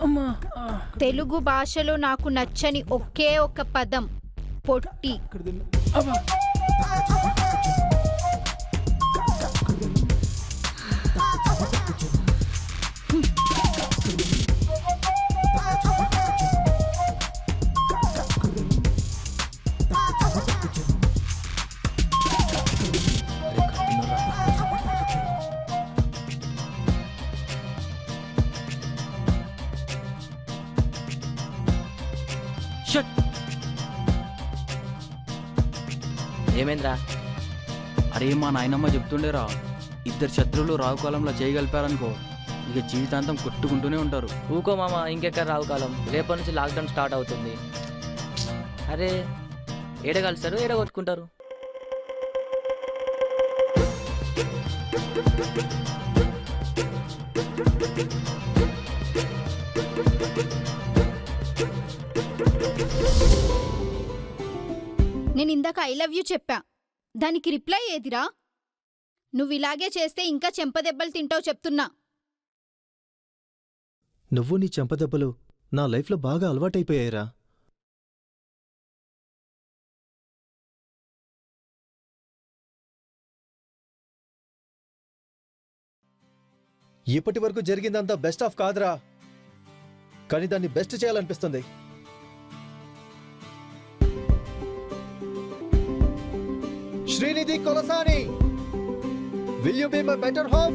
అమ్మా. తెలుగు భాషలో నాకు నచ్చని ఒకే ఒక పదం పొట్టి. అబ్బా. ఏమైందిరా? అరే మా నాయనమ్మ చెప్తుండేరా, ఇద్దరు శత్రువులు రావుకాలంలో చేయగలిపారనుకో ఇక జీవితాంతం కొట్టుకుంటూనే ఉంటారు. ఊకో మామ, ఇంకెక్కడ రావు కాలం. రేపటి నుంచి లాక్డౌన్ స్టార్ట్ అవుతుంది. అరే ఏడ కలుస్తారు, ఏడ కొట్టుకుంటారు. నేను ఇందాక ఐ లవ్ యూ చెప్పా, దానికి రిప్లై ఏదిరా? నువ్వు ఇలాగే చేస్తే ఇంకా చెంపదెబ్బలు తింటావు చెప్తున్నా. నువ్వు నీ చెంపదెబ్బలు నా లైఫ్లో బాగా అలవాటైపోయాయిరా. ఇప్పటి వరకు జరిగిందంతా బెస్ట్ ఆఫ్ కాదురా, కానీ దాన్ని బెస్ట్ చేయాలనిపిస్తుంది. Srinidhi Kolasani, will you be my better half?